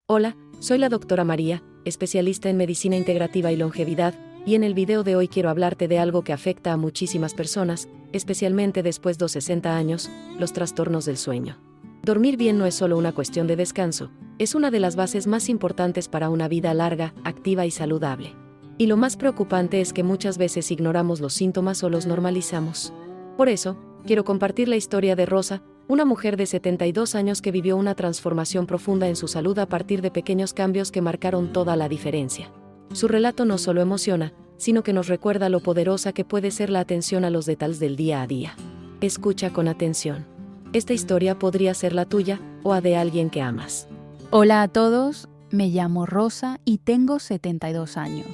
Hola, soy la doctora María, especialista en medicina integrativa y longevidad, y en el video de hoy quiero hablarte de algo que afecta a muchísimas personas, especialmente después de los 60 años, los trastornos del sueño. Dormir bien no es solo una cuestión de descanso, es una de las bases más importantes para una vida larga, activa y saludable. Y lo más preocupante es que muchas veces ignoramos los síntomas o los normalizamos. Por eso, quiero compartir la historia de Rosa, una mujer de 72 años que vivió una transformación profunda en su salud a partir de pequeños cambios que marcaron toda la diferencia. Su relato no solo emociona, sino que nos recuerda lo poderosa que puede ser la atención a los detalles del día a día. Escucha con atención. Esta historia podría ser la tuya o la de alguien que amas. Hola a todos, me llamo Rosa y tengo 72 años.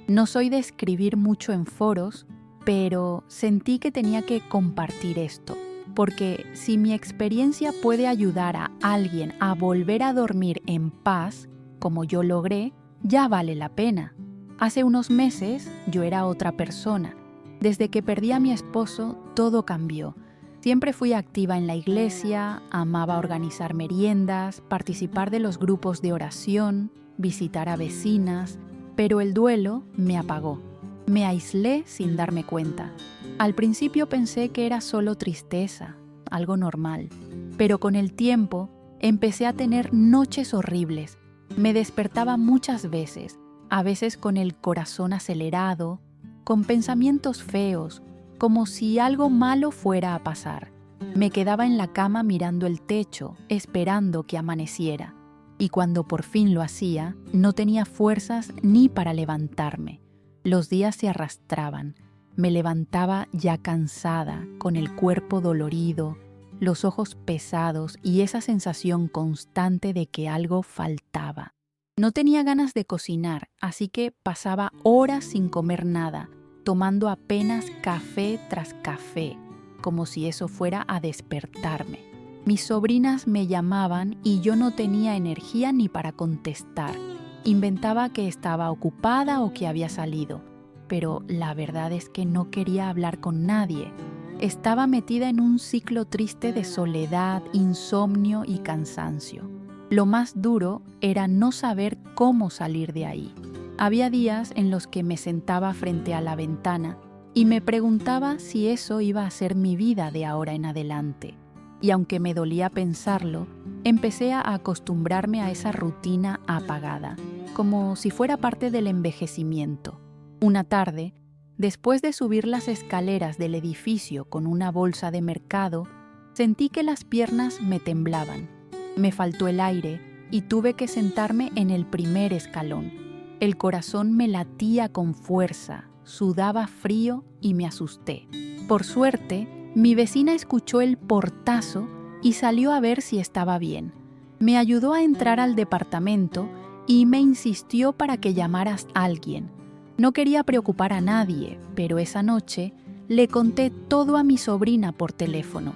No soy de escribir mucho en foros, pero sentí que tenía que compartir esto, porque si mi experiencia puede ayudar a alguien a volver a dormir en paz, como yo logré, ya vale la pena. Hace unos meses yo era otra persona. Desde que perdí a mi esposo, todo cambió. Siempre fui activa en la iglesia, amaba organizar meriendas, participar de los grupos de oración, visitar a vecinas, pero el duelo me apagó. Me aislé sin darme cuenta. Al principio pensé que era solo tristeza, algo normal, pero con el tiempo empecé a tener noches horribles. Me despertaba muchas veces, a veces con el corazón acelerado, con pensamientos feos, como si algo malo fuera a pasar. Me quedaba en la cama mirando el techo, esperando que amaneciera, y cuando por fin lo hacía, no tenía fuerzas ni para levantarme. Los días se arrastraban. Me levantaba ya cansada, con el cuerpo dolorido, los ojos pesados y esa sensación constante de que algo faltaba. No tenía ganas de cocinar, así que pasaba horas sin comer nada, tomando apenas café tras café, como si eso fuera a despertarme. Mis sobrinas me llamaban y yo no tenía energía ni para contestar. Inventaba que estaba ocupada o que había salido, pero la verdad es que no quería hablar con nadie. Estaba metida en un ciclo triste de soledad, insomnio y cansancio. Lo más duro era no saber cómo salir de ahí. Había días en los que me sentaba frente a la ventana y me preguntaba si eso iba a ser mi vida de ahora en adelante. Y aunque me dolía pensarlo, empecé a acostumbrarme a esa rutina apagada, como si fuera parte del envejecimiento. Una tarde, después de subir las escaleras del edificio con una bolsa de mercado, sentí que las piernas me temblaban. Me faltó el aire y tuve que sentarme en el primer escalón. El corazón me latía con fuerza, sudaba frío y me asusté. Por suerte, mi vecina escuchó el portazo y salió a ver si estaba bien. Me ayudó a entrar al departamento y me insistió para que llamaras a alguien. No quería preocupar a nadie, pero esa noche le conté todo a mi sobrina por teléfono.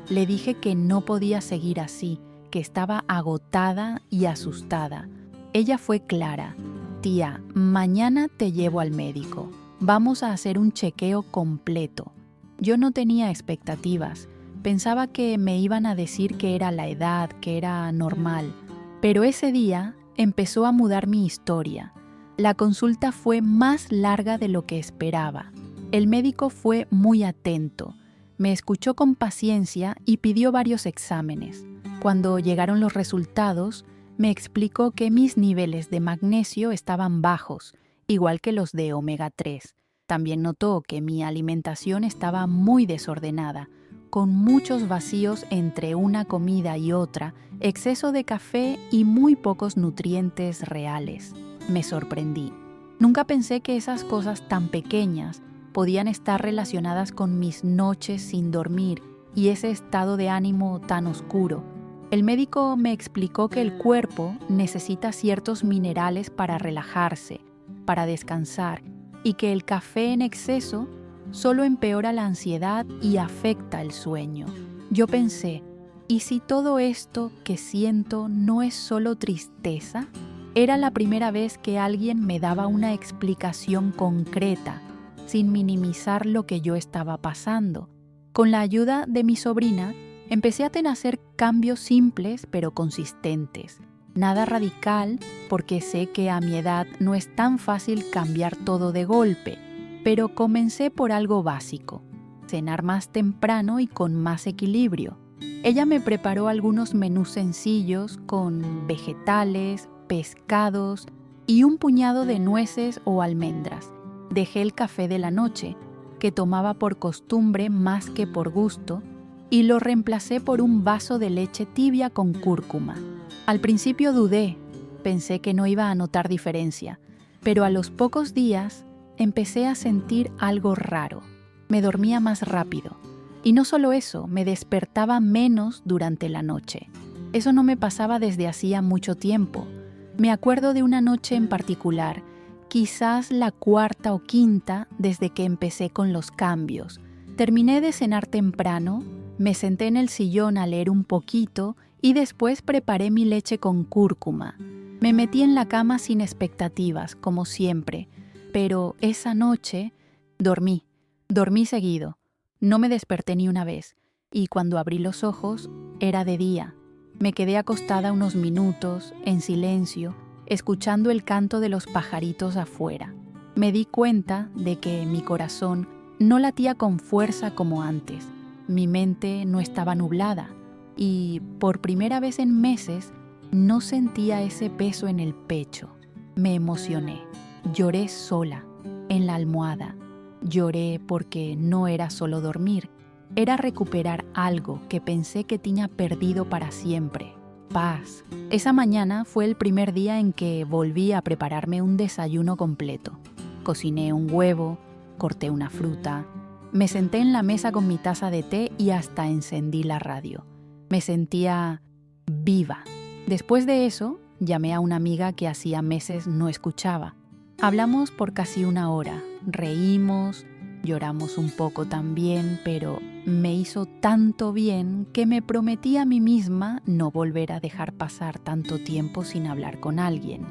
Le dije que no podía seguir así, que estaba agotada y asustada. Ella fue clara. Tía, mañana te llevo al médico. Vamos a hacer un chequeo completo. Yo no tenía expectativas. Pensaba que me iban a decir que era la edad, que era normal. Pero ese día empezó a mudar mi historia. La consulta fue más larga de lo que esperaba. El médico fue muy atento. Me escuchó con paciencia y pidió varios exámenes. Cuando llegaron los resultados, me explicó que mis niveles de magnesio estaban bajos, igual que los de omega 3. También notó que mi alimentación estaba muy desordenada, con muchos vacíos entre una comida y otra, exceso de café y muy pocos nutrientes reales. Me sorprendí. Nunca pensé que esas cosas tan pequeñas podían estar relacionadas con mis noches sin dormir y ese estado de ánimo tan oscuro. El médico me explicó que el cuerpo necesita ciertos minerales para relajarse, para descansar, y que el café en exceso solo empeora la ansiedad y afecta el sueño. Yo pensé, ¿y si todo esto que siento no es solo tristeza? Era la primera vez que alguien me daba una explicación concreta, sin minimizar lo que yo estaba pasando. Con la ayuda de mi sobrina, empecé a hacer cambios simples pero consistentes. Nada radical, porque sé que a mi edad no es tan fácil cambiar todo de golpe, pero comencé por algo básico: cenar más temprano y con más equilibrio. Ella me preparó algunos menús sencillos con vegetales, pescados y un puñado de nueces o almendras. Dejé el café de la noche, que tomaba por costumbre más que por gusto, y lo reemplacé por un vaso de leche tibia con cúrcuma. Al principio dudé, pensé que no iba a notar diferencia, pero a los pocos días empecé a sentir algo raro. Me dormía más rápido. Y no solo eso, me despertaba menos durante la noche. Eso no me pasaba desde hacía mucho tiempo. Me acuerdo de una noche en particular, quizás la cuarta o quinta desde que empecé con los cambios. Terminé de cenar temprano, me senté en el sillón a leer un poquito y después preparé mi leche con cúrcuma. Me metí en la cama sin expectativas, como siempre, pero esa noche dormí seguido. No me desperté ni una vez, y cuando abrí los ojos era de día. Me quedé acostada unos minutos, en silencio, escuchando el canto de los pajaritos afuera. Me di cuenta de que mi corazón no latía con fuerza como antes. Mi mente no estaba nublada, y por primera vez en meses no sentía ese peso en el pecho. Me emocioné, lloré sola, en la almohada. Lloré porque no era solo dormir, era recuperar algo que pensé que tenía perdido para siempre: paz. Esa mañana fue el primer día en que volví a prepararme un desayuno completo. Cociné un huevo, corté una fruta, me senté en la mesa con mi taza de té y hasta encendí la radio. Me sentía viva. Después de eso, llamé a una amiga que hacía meses no escuchaba. Hablamos por casi una hora, reímos, lloramos un poco también, pero me hizo tanto bien que me prometí a mí misma no volver a dejar pasar tanto tiempo sin hablar con alguien.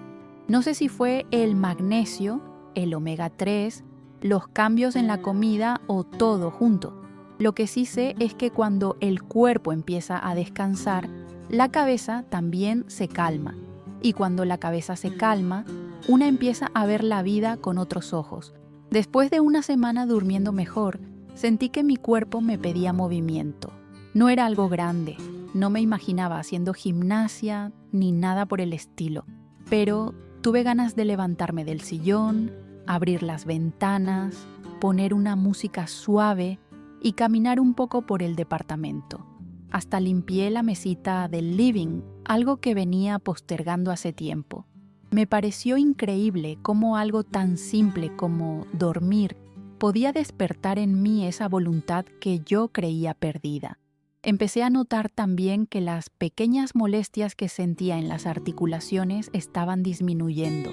No sé si fue el magnesio, el omega 3, los cambios en la comida o todo junto. Lo que sí sé es que cuando el cuerpo empieza a descansar, la cabeza también se calma. Y cuando la cabeza se calma, una empieza a ver la vida con otros ojos. Después de una semana durmiendo mejor, sentí que mi cuerpo me pedía movimiento. No era algo grande, no me imaginaba haciendo gimnasia ni nada por el estilo, pero tuve ganas de levantarme del sillón, abrir las ventanas, poner una música suave y caminar un poco por el departamento. Hasta limpié la mesita del living, algo que venía postergando hace tiempo. Me pareció increíble cómo algo tan simple como dormir podía despertar en mí esa voluntad que yo creía perdida. Empecé a notar también que las pequeñas molestias que sentía en las articulaciones estaban disminuyendo.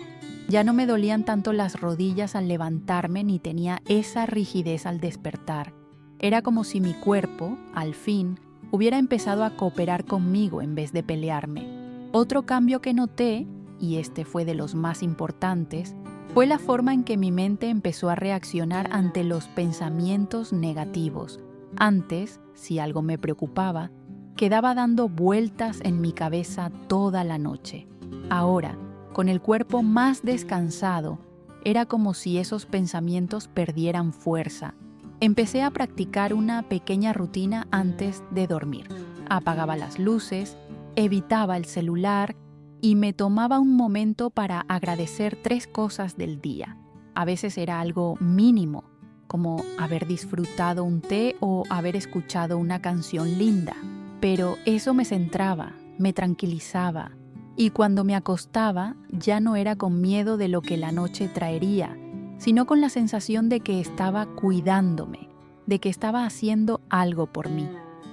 Ya no me dolían tanto las rodillas al levantarme ni tenía esa rigidez al despertar. Era como si mi cuerpo, al fin, hubiera empezado a cooperar conmigo en vez de pelearme. Otro cambio que noté, y este fue de los más importantes, fue la forma en que mi mente empezó a reaccionar ante los pensamientos negativos. Antes, si algo me preocupaba, quedaba dando vueltas en mi cabeza toda la noche. Ahora, con el cuerpo más descansado, era como si esos pensamientos perdieran fuerza. Empecé a practicar una pequeña rutina antes de dormir. Apagaba las luces, evitaba el celular y me tomaba un momento para agradecer 3 cosas del día. A veces era algo mínimo, como haber disfrutado un té o haber escuchado una canción linda. Pero eso me centraba, me tranquilizaba. Y cuando me acostaba, ya no era con miedo de lo que la noche traería, sino con la sensación de que estaba cuidándome, de que estaba haciendo algo por mí.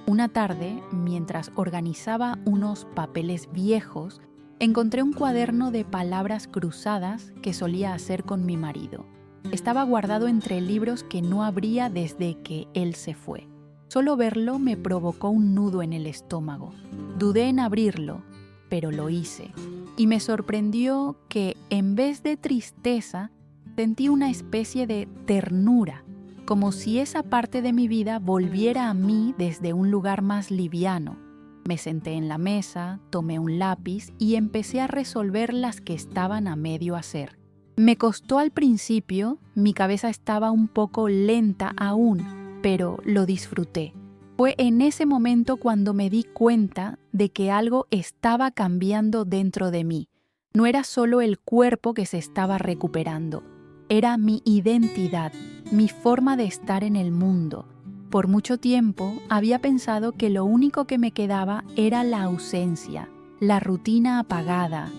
Una tarde, mientras organizaba unos papeles viejos, encontré un cuaderno de palabras cruzadas que solía hacer con mi marido. Estaba guardado entre libros que no abría desde que él se fue. Solo verlo me provocó un nudo en el estómago. Dudé en abrirlo, pero lo hice. Y me sorprendió que, en vez de tristeza, sentí una especie de ternura, como si esa parte de mi vida volviera a mí desde un lugar más liviano. Me senté en la mesa, tomé un lápiz y empecé a resolver las que estaban a medio hacer. Me costó al principio, mi cabeza estaba un poco lenta aún, pero lo disfruté. Fue en ese momento cuando me di cuenta de que algo estaba cambiando dentro de mí. No era solo el cuerpo que se estaba recuperando, era mi identidad, mi forma de estar en el mundo. Por mucho tiempo había pensado que lo único que me quedaba era la ausencia, la rutina apagada,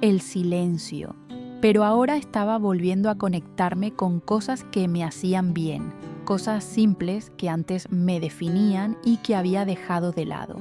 el silencio. Pero ahora estaba volviendo a conectarme con cosas que me hacían bien, cosas simples que antes me definían y que había dejado de lado.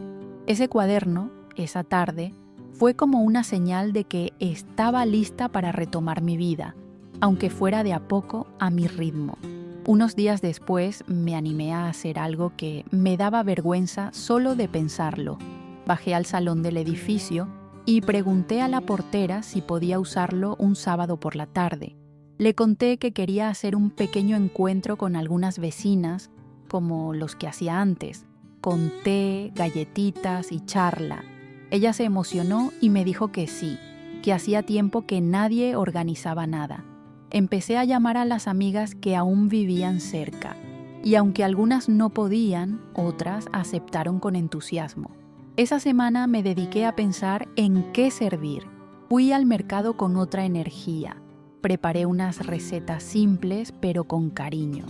Ese cuaderno, esa tarde, fue como una señal de que estaba lista para retomar mi vida, aunque fuera de a poco a mi ritmo. Unos días después me animé a hacer algo que me daba vergüenza solo de pensarlo. Bajé al salón del edificio y pregunté a la portera si podía usarlo un sábado por la tarde. Le conté que quería hacer un pequeño encuentro con algunas vecinas, como los que hacía antes, con té, galletitas y charla. Ella se emocionó y me dijo que sí, que hacía tiempo que nadie organizaba nada. Empecé a llamar a las amigas que aún vivían cerca, y aunque algunas no podían, otras aceptaron con entusiasmo. Esa semana me dediqué a pensar en qué servir. Fui al mercado con otra energía. Preparé unas recetas simples pero con cariño.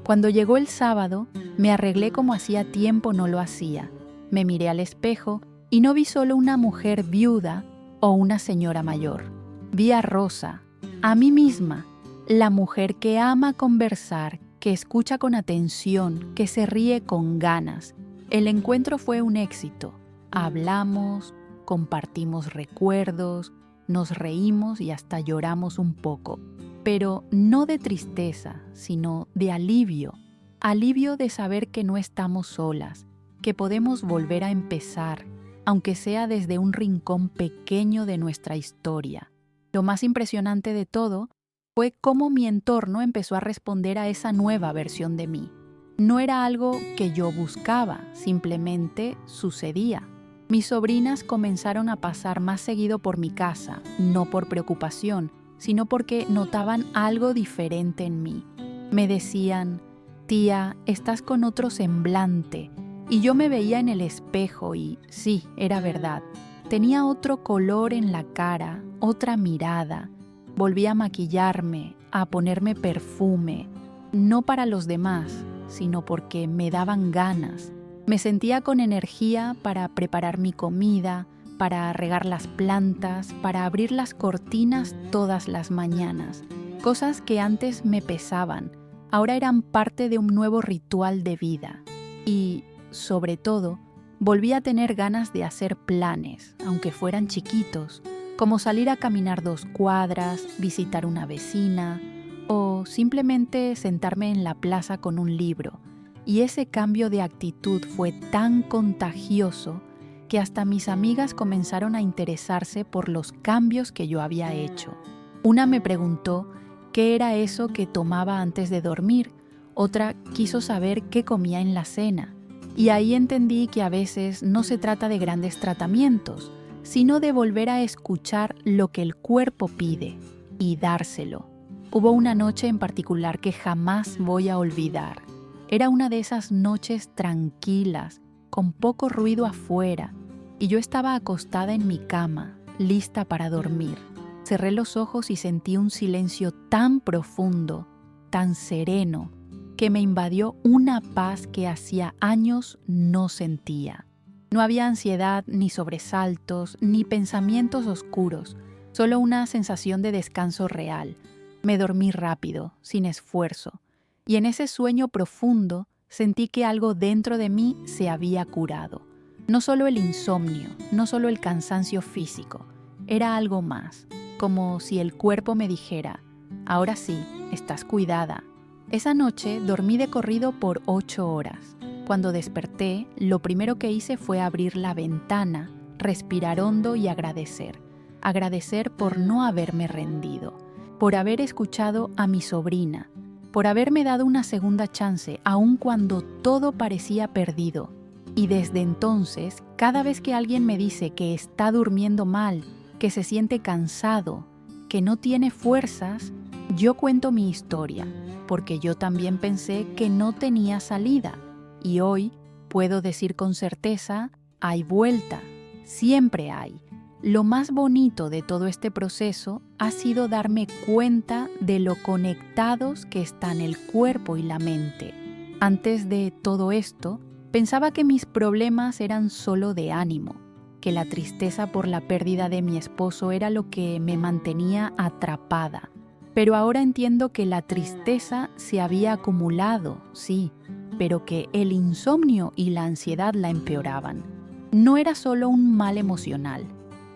Cuando llegó el sábado, me arreglé como hacía tiempo no lo hacía. Me miré al espejo y no vi solo una mujer viuda o una señora mayor. Vi a Rosa, a mí misma, la mujer que ama conversar, que escucha con atención, que se ríe con ganas. El encuentro fue un éxito. Hablamos, compartimos recuerdos, nos reímos y hasta lloramos un poco, pero no de tristeza, sino de alivio. Alivio de saber que no estamos solas, que podemos volver a empezar, aunque sea desde un rincón pequeño de nuestra historia. Lo más impresionante de todo fue cómo mi entorno empezó a responder a esa nueva versión de mí. No era algo que yo buscaba, simplemente sucedía. Mis sobrinas comenzaron a pasar más seguido por mi casa, no por preocupación, sino porque notaban algo diferente en mí. Me decían, tía, estás con otro semblante. Y yo me veía en el espejo y sí, era verdad. Tenía otro color en la cara, otra mirada. Volví a maquillarme, a ponerme perfume, no para los demás, sino porque me daban ganas. Me sentía con energía para preparar mi comida, para regar las plantas, para abrir las cortinas todas las mañanas. Cosas que antes me pesaban, ahora eran parte de un nuevo ritual de vida. Y, sobre todo, volví a tener ganas de hacer planes, aunque fueran chiquitos, como salir a caminar 2 cuadras, visitar una vecina o simplemente sentarme en la plaza con un libro. Y ese cambio de actitud fue tan contagioso que hasta mis amigas comenzaron a interesarse por los cambios que yo había hecho. Una me preguntó qué era eso que tomaba antes de dormir, otra quiso saber qué comía en la cena. Y ahí entendí que a veces no se trata de grandes tratamientos, sino de volver a escuchar lo que el cuerpo pide y dárselo. Hubo una noche en particular que jamás voy a olvidar. Era una de esas noches tranquilas, con poco ruido afuera, y yo estaba acostada en mi cama, lista para dormir. Cerré los ojos y sentí un silencio tan profundo, tan sereno, que me invadió una paz que hacía años no sentía. No había ansiedad, ni sobresaltos, ni pensamientos oscuros, solo una sensación de descanso real. Me dormí rápido, sin esfuerzo. Y en ese sueño profundo sentí que algo dentro de mí se había curado. No solo el insomnio, no solo el cansancio físico, era algo más, como si el cuerpo me dijera, ahora sí, estás cuidada. Esa noche dormí de corrido por 8 horas. Cuando desperté, lo primero que hice fue abrir la ventana, respirar hondo y agradecer. Agradecer por no haberme rendido, por haber escuchado a mi sobrina, por haberme dado una segunda chance, aun cuando todo parecía perdido. Y desde entonces, cada vez que alguien me dice que está durmiendo mal, que se siente cansado, que no tiene fuerzas, yo cuento mi historia, porque yo también pensé que no tenía salida. Y hoy puedo decir con certeza, hay vuelta, siempre hay. Lo más bonito de todo este proceso ha sido darme cuenta de lo conectados que están el cuerpo y la mente. Antes de todo esto, pensaba que mis problemas eran solo de ánimo, que la tristeza por la pérdida de mi esposo era lo que me mantenía atrapada. Pero ahora entiendo que la tristeza se había acumulado, sí, pero que el insomnio y la ansiedad la empeoraban. No era solo un mal emocional,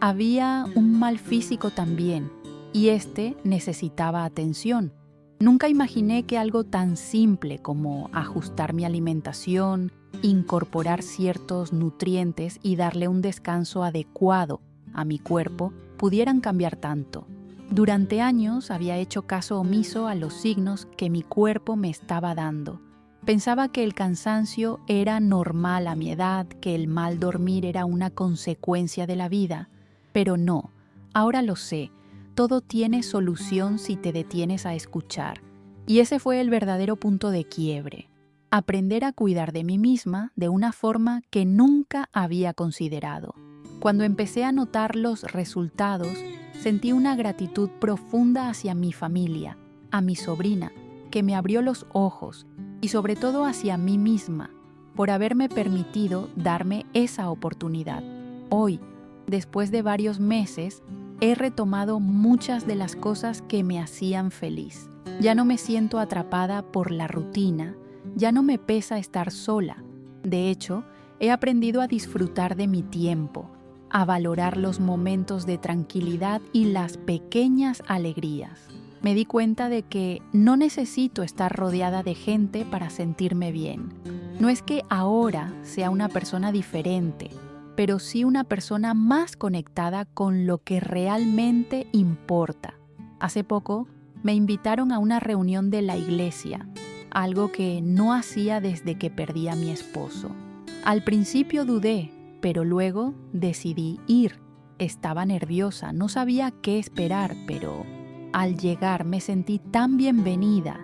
había un mal físico también, y este necesitaba atención. Nunca imaginé que algo tan simple como ajustar mi alimentación, incorporar ciertos nutrientes y darle un descanso adecuado a mi cuerpo pudieran cambiar tanto. Durante años había hecho caso omiso a los signos que mi cuerpo me estaba dando. Pensaba que el cansancio era normal a mi edad, que el mal dormir era una consecuencia de la vida. Pero no, ahora lo sé, todo tiene solución si te detienes a escuchar. Y ese fue el verdadero punto de quiebre. Aprender a cuidar de mí misma de una forma que nunca había considerado. Cuando empecé a notar los resultados, sentí una gratitud profunda hacia mi familia, a mi sobrina, que me abrió los ojos, y sobre todo hacia mí misma, por haberme permitido darme esa oportunidad. Hoy, después de varios meses, he retomado muchas de las cosas que me hacían feliz. Ya no me siento atrapada por la rutina, ya no me pesa estar sola. De hecho, he aprendido a disfrutar de mi tiempo, a valorar los momentos de tranquilidad y las pequeñas alegrías. Me di cuenta de que no necesito estar rodeada de gente para sentirme bien. No es que ahora sea una persona diferente, pero sí una persona más conectada con lo que realmente importa. Hace poco me invitaron a una reunión de la iglesia, algo que no hacía desde que perdí a mi esposo. Al principio dudé, pero luego decidí ir. Estaba nerviosa, no sabía qué esperar, pero al llegar me sentí tan bienvenida,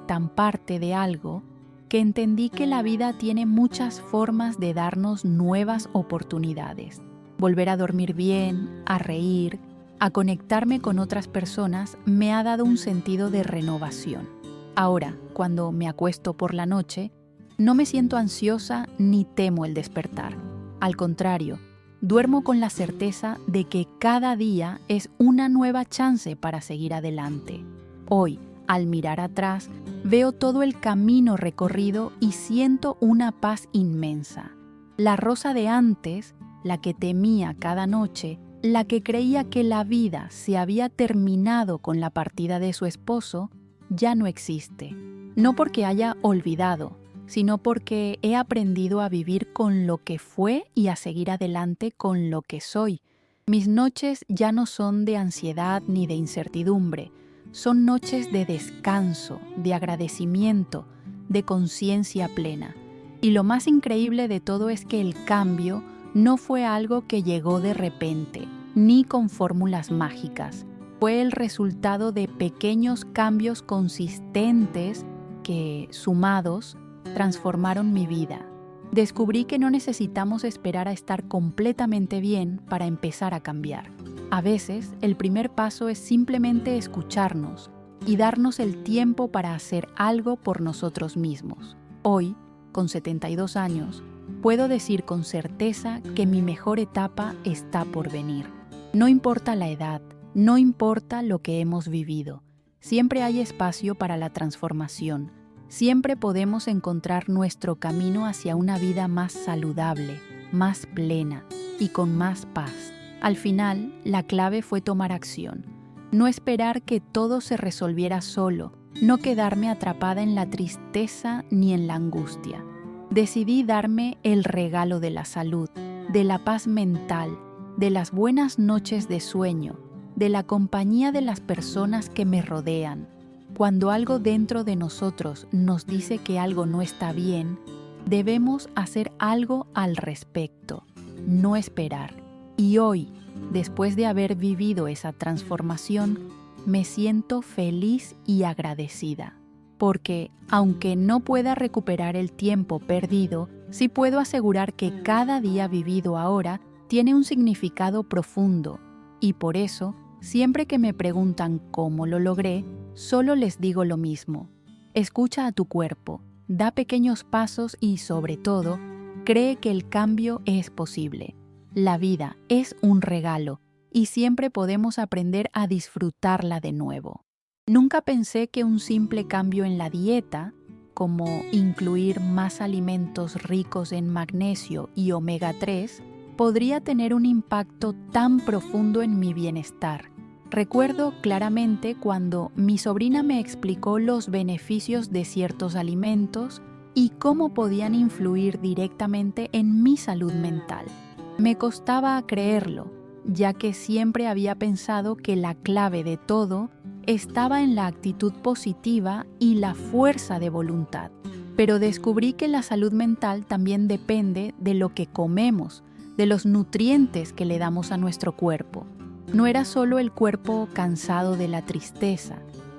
tan parte de algo, que entendí que la vida tiene muchas formas de darnos nuevas oportunidades. Volver a dormir bien, a reír, a conectarme con otras personas me ha dado un sentido de renovación. Ahora, cuando me acuesto por la noche, no me siento ansiosa ni temo el despertar. Al contrario, duermo con la certeza de que cada día es una nueva chance para seguir adelante. Hoy, al mirar atrás, veo todo el camino recorrido y siento una paz inmensa. La Rosa de antes, la que temía cada noche, la que creía que la vida se había terminado con la partida de su esposo, ya no existe. No porque haya olvidado, sino porque he aprendido a vivir con lo que fue y a seguir adelante con lo que soy. Mis noches ya no son de ansiedad ni de incertidumbre, son noches de descanso, de agradecimiento, de conciencia plena. Y lo más increíble de todo es que el cambio no fue algo que llegó de repente, ni con fórmulas mágicas. Fue el resultado de pequeños cambios consistentes que, sumados, transformaron mi vida. Descubrí que no necesitamos esperar a estar completamente bien para empezar a cambiar. A veces, el primer paso es simplemente escucharnos y darnos el tiempo para hacer algo por nosotros mismos. Hoy, con 72 años, puedo decir con certeza que mi mejor etapa está por venir. No importa la edad, no importa lo que hemos vivido, siempre hay espacio para la transformación. Siempre podemos encontrar nuestro camino hacia una vida más saludable, más plena y con más paz. Al final, la clave fue tomar acción. No esperar que todo se resolviera solo, no quedarme atrapada en la tristeza ni en la angustia. Decidí darme el regalo de la salud, de la paz mental, de las buenas noches de sueño, de la compañía de las personas que me rodean. Cuando algo dentro de nosotros nos dice que algo no está bien, debemos hacer algo al respecto, no esperar. Y hoy, después de haber vivido esa transformación, me siento feliz y agradecida. Porque, aunque no pueda recuperar el tiempo perdido, sí puedo asegurar que cada día vivido ahora tiene un significado profundo. Y por eso, siempre que me preguntan cómo lo logré, solo les digo lo mismo. Escucha a tu cuerpo, da pequeños pasos y, sobre todo, cree que el cambio es posible. La vida es un regalo y siempre podemos aprender a disfrutarla de nuevo. Nunca pensé que un simple cambio en la dieta, como incluir más alimentos ricos en magnesio y omega 3, podría tener un impacto tan profundo en mi bienestar. Recuerdo claramente cuando mi sobrina me explicó los beneficios de ciertos alimentos y cómo podían influir directamente en mi salud mental. Me costaba creerlo, ya que siempre había pensado que la clave de todo estaba en la actitud positiva y la fuerza de voluntad. Pero descubrí que la salud mental también depende de lo que comemos, de los nutrientes que le damos a nuestro cuerpo. No era solo el cuerpo cansado de la tristeza,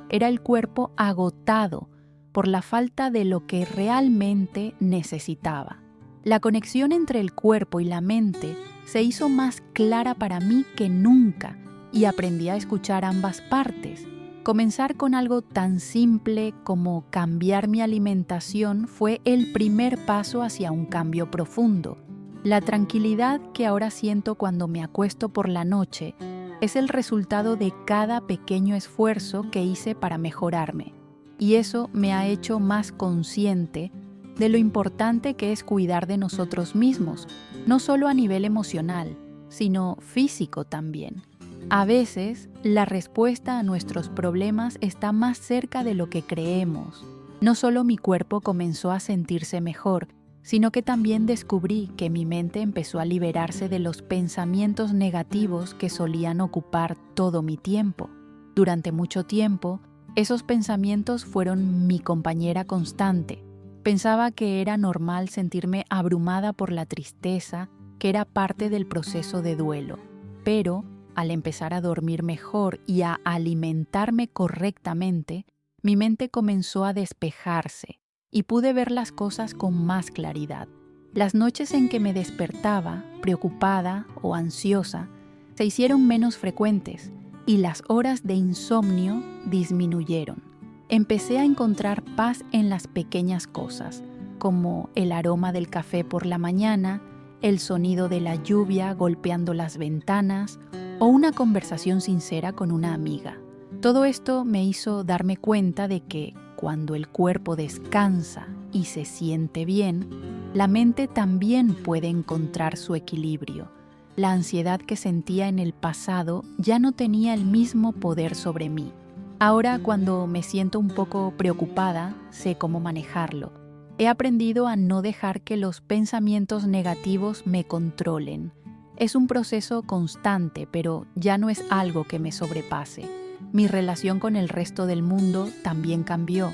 era el cuerpo agotado por la falta de lo que realmente necesitaba. La conexión entre el cuerpo y la mente se hizo más clara para mí que nunca y aprendí a escuchar ambas partes. Comenzar con algo tan simple como cambiar mi alimentación fue el primer paso hacia un cambio profundo. La tranquilidad que ahora siento cuando me acuesto por la noche es el resultado de cada pequeño esfuerzo que hice para mejorarme. Y eso me ha hecho más consciente de lo importante que es cuidar de nosotros mismos, no solo a nivel emocional, sino físico también. A veces, la respuesta a nuestros problemas está más cerca de lo que creemos. No solo mi cuerpo comenzó a sentirse mejor, sino que también descubrí que mi mente empezó a liberarse de los pensamientos negativos que solían ocupar todo mi tiempo. Durante mucho tiempo, esos pensamientos fueron mi compañera constante. Pensaba que era normal sentirme abrumada por la tristeza, que era parte del proceso de duelo. Pero, al empezar a dormir mejor y a alimentarme correctamente, mi mente comenzó a despejarse y pude ver las cosas con más claridad. Las noches en que me despertaba, preocupada o ansiosa, se hicieron menos frecuentes y las horas de insomnio disminuyeron. Empecé a encontrar paz en las pequeñas cosas, como el aroma del café por la mañana, el sonido de la lluvia golpeando las ventanas o una conversación sincera con una amiga. Todo esto me hizo darme cuenta de que cuando el cuerpo descansa y se siente bien, la mente también puede encontrar su equilibrio. La ansiedad que sentía en el pasado ya no tenía el mismo poder sobre mí. Ahora, cuando me siento un poco preocupada, sé cómo manejarlo. He aprendido a no dejar que los pensamientos negativos me controlen. Es un proceso constante, pero ya no es algo que me sobrepase. Mi relación con el resto del mundo también cambió.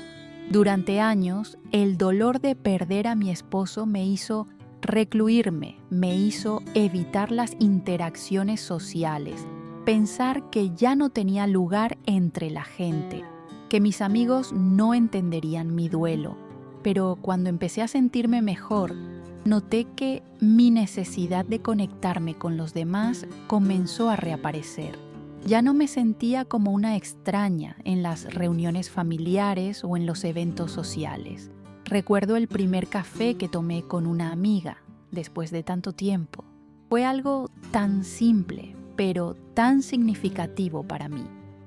Durante años, el dolor de perder a mi esposo me hizo recluirme, me hizo evitar las interacciones sociales, pensar que ya no tenía lugar entre la gente, que mis amigos no entenderían mi duelo. Pero cuando empecé a sentirme mejor, noté que mi necesidad de conectarme con los demás comenzó a reaparecer. Ya no me sentía como una extraña en las reuniones familiares o en los eventos sociales. Recuerdo el primer café que tomé con una amiga después de tanto tiempo. Fue algo tan simple, pero tan significativo para mí.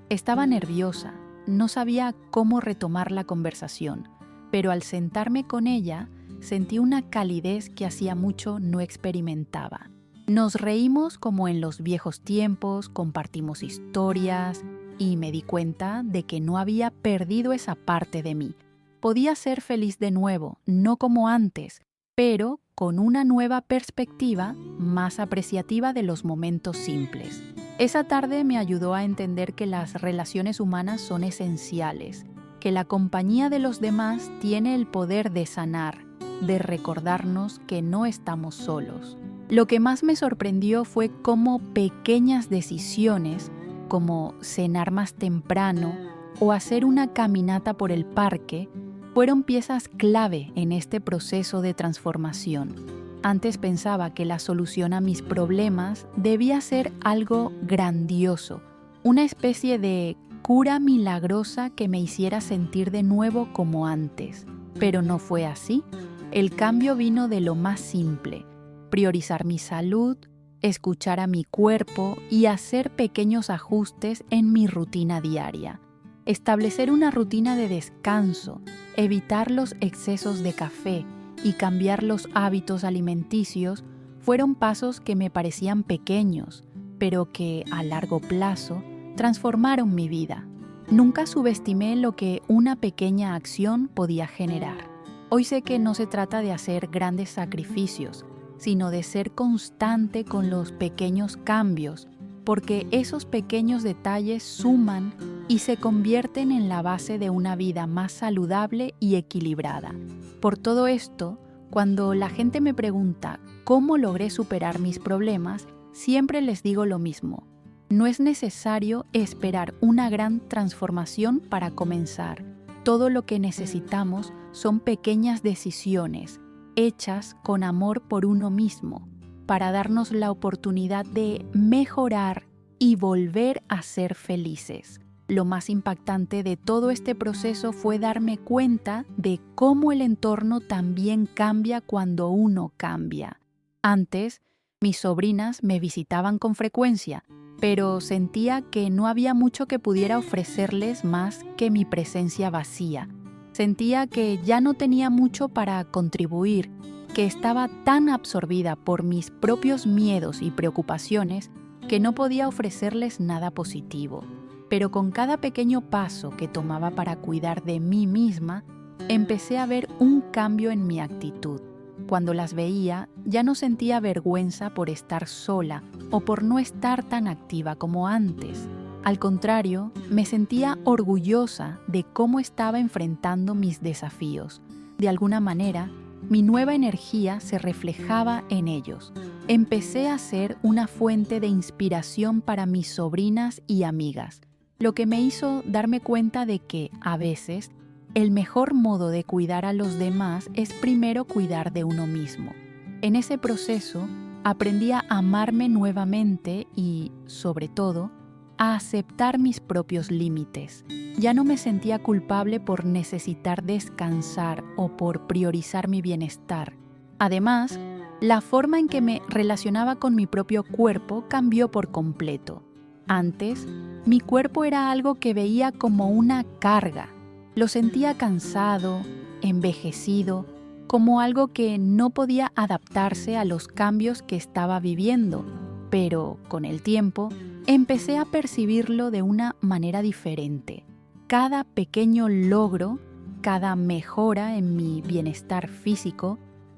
Estaba nerviosa, no sabía cómo retomar la conversación, pero al sentarme con ella, sentí una calidez que hacía mucho no experimentaba. Nos reímos como en los viejos tiempos, compartimos historias y me di cuenta de que no había perdido esa parte de mí. Podía ser feliz de nuevo, no como antes, pero con una nueva perspectiva más apreciativa de los momentos simples. Esa tarde me ayudó a entender que las relaciones humanas son esenciales, que la compañía de los demás tiene el poder de sanar de recordarnos que no estamos solos. Lo que más me sorprendió fue cómo pequeñas decisiones, como cenar más temprano o hacer una caminata por el parque, fueron piezas clave en este proceso de transformación. Antes pensaba que la solución a mis problemas debía ser algo grandioso, una especie de cura milagrosa que me hiciera sentir de nuevo como antes. Pero no fue así. El cambio vino de lo más simple: priorizar mi salud, escuchar a mi cuerpo y hacer pequeños ajustes en mi rutina diaria. Establecer una rutina de descanso, evitar los excesos de café y cambiar los hábitos alimenticios fueron pasos que me parecían pequeños, pero que a largo plazo transformaron mi vida. Nunca subestimé lo que una pequeña acción podía generar. Hoy sé que no se trata de hacer grandes sacrificios, sino de ser constante con los pequeños cambios, porque esos pequeños detalles suman y se convierten en la base de una vida más saludable y equilibrada. Por todo esto, cuando la gente me pregunta cómo logré superar mis problemas, siempre les digo lo mismo: no es necesario esperar una gran transformación para comenzar. Todo lo que necesitamos son pequeñas decisiones, hechas con amor por uno mismo, para darnos la oportunidad de mejorar y volver a ser felices. Lo más impactante de todo este proceso fue darme cuenta de cómo el entorno también cambia cuando uno cambia. Antes, mis sobrinas me visitaban con frecuencia, pero sentía que no había mucho que pudiera ofrecerles más que mi presencia vacía. Sentía que ya no tenía mucho para contribuir, que estaba tan absorbida por mis propios miedos y preocupaciones que no podía ofrecerles nada positivo. Pero con cada pequeño paso que tomaba para cuidar de mí misma, empecé a ver un cambio en mi actitud. Cuando las veía, ya no sentía vergüenza por estar sola o por no estar tan activa como antes. Al contrario, me sentía orgullosa de cómo estaba enfrentando mis desafíos. De alguna manera, mi nueva energía se reflejaba en ellos. Empecé a ser una fuente de inspiración para mis sobrinas y amigas, lo que me hizo darme cuenta de que, a veces, el mejor modo de cuidar a los demás es primero cuidar de uno mismo. En ese proceso, aprendí a amarme nuevamente y, sobre todo, a aceptar mis propios límites. Ya no me sentía culpable por necesitar descansar o por priorizar mi bienestar. Además, la forma en que me relacionaba con mi propio cuerpo cambió por completo. Antes, mi cuerpo era algo que veía como una carga. Lo sentía cansado, envejecido, como algo que no podía adaptarse a los cambios que estaba viviendo. Pero, con el tiempo, empecé a percibirlo de una manera diferente. Cada pequeño logro, cada mejora en mi bienestar físico,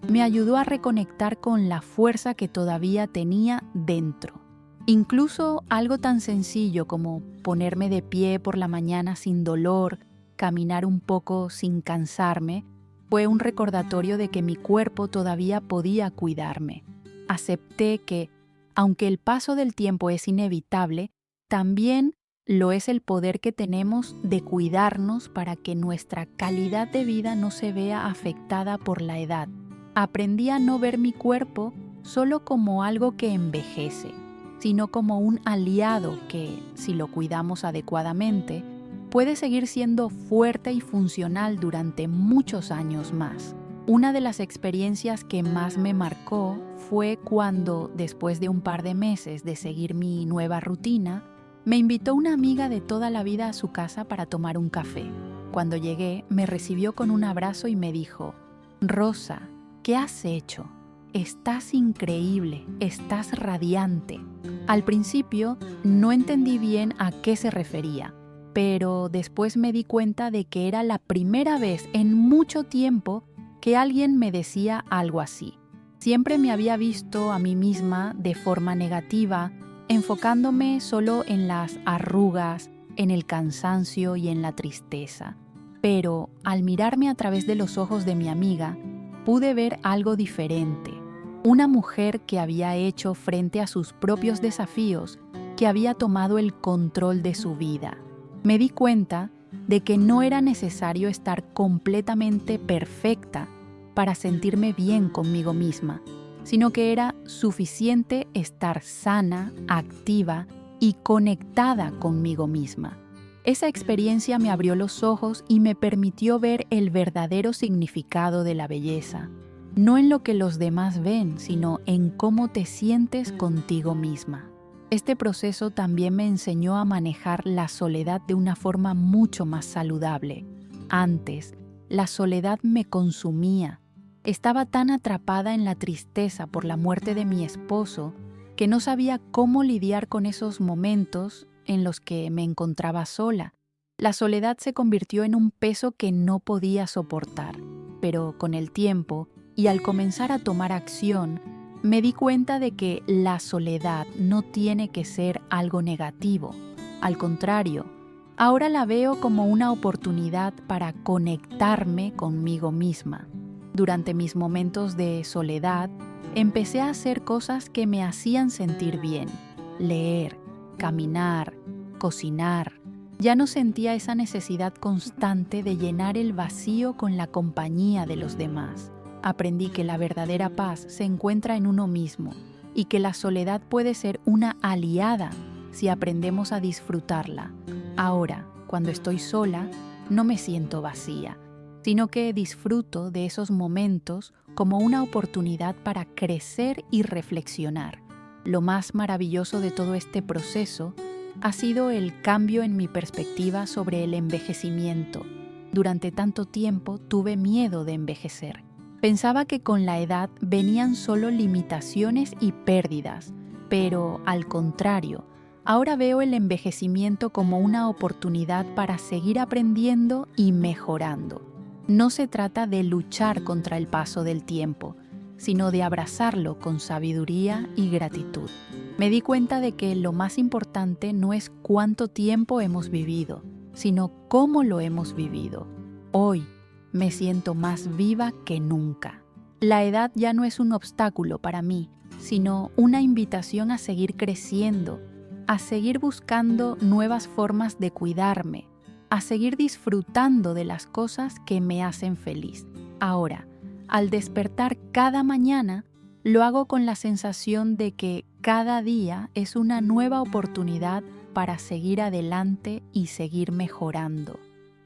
me ayudó a reconectar con la fuerza que todavía tenía dentro. Incluso algo tan sencillo como ponerme de pie por la mañana sin dolor, caminar un poco sin cansarme, fue un recordatorio de que mi cuerpo todavía podía cuidarme. Acepté que, aunque el paso del tiempo es inevitable, también lo es el poder que tenemos de cuidarnos para que nuestra calidad de vida no se vea afectada por la edad. Aprendí a no ver mi cuerpo solo como algo que envejece, sino como un aliado que, si lo cuidamos adecuadamente, puede seguir siendo fuerte y funcional durante muchos años más. Una de las experiencias que más me marcó fue cuando, después de un par de meses de seguir mi nueva rutina, me invitó una amiga de toda la vida a su casa para tomar un café. Cuando llegué, me recibió con un abrazo y me dijo: «Rosa, ¿qué has hecho? Estás increíble, estás radiante». Al principio no entendí bien a qué se refería, pero después me di cuenta de que era la primera vez en mucho tiempo que alguien me decía algo así. Siempre me había visto a mí misma de forma negativa, enfocándome solo en las arrugas, en el cansancio y en la tristeza. Pero al mirarme a través de los ojos de mi amiga, pude ver algo diferente. Una mujer que había hecho frente a sus propios desafíos, que había tomado el control de su vida. Me di cuenta de que no era necesario estar completamente perfecta para sentirme bien conmigo misma, sino que era suficiente estar sana, activa y conectada conmigo misma. Esa experiencia me abrió los ojos y me permitió ver el verdadero significado de la belleza, no en lo que los demás ven, sino en cómo te sientes contigo misma. Este proceso también me enseñó a manejar la soledad de una forma mucho más saludable. Antes, la soledad me consumía. Estaba tan atrapada en la tristeza por la muerte de mi esposo que no sabía cómo lidiar con esos momentos en los que me encontraba sola. La soledad se convirtió en un peso que no podía soportar. Pero con el tiempo, y al comenzar a tomar acción, me di cuenta de que la soledad no tiene que ser algo negativo. Al contrario, ahora la veo como una oportunidad para conectarme conmigo misma. Durante mis momentos de soledad, empecé a hacer cosas que me hacían sentir bien. Leer, caminar, cocinar. Ya no sentía esa necesidad constante de llenar el vacío con la compañía de los demás. Aprendí que la verdadera paz se encuentra en uno mismo y que la soledad puede ser una aliada si aprendemos a disfrutarla. Ahora, cuando estoy sola, no me siento vacía, sino que disfruto de esos momentos como una oportunidad para crecer y reflexionar. Lo más maravilloso de todo este proceso ha sido el cambio en mi perspectiva sobre el envejecimiento. Durante tanto tiempo tuve miedo de envejecer. Pensaba que con la edad venían solo limitaciones y pérdidas, pero al contrario, ahora veo el envejecimiento como una oportunidad para seguir aprendiendo y mejorando. No se trata de luchar contra el paso del tiempo, sino de abrazarlo con sabiduría y gratitud. Me di cuenta de que lo más importante no es cuánto tiempo hemos vivido, sino cómo lo hemos vivido. Hoy me siento más viva que nunca. La edad ya no es un obstáculo para mí, sino una invitación a seguir creciendo, a seguir buscando nuevas formas de cuidarme, a seguir disfrutando de las cosas que me hacen feliz. Ahora, al despertar cada mañana, lo hago con la sensación de que cada día es una nueva oportunidad para seguir adelante y seguir mejorando.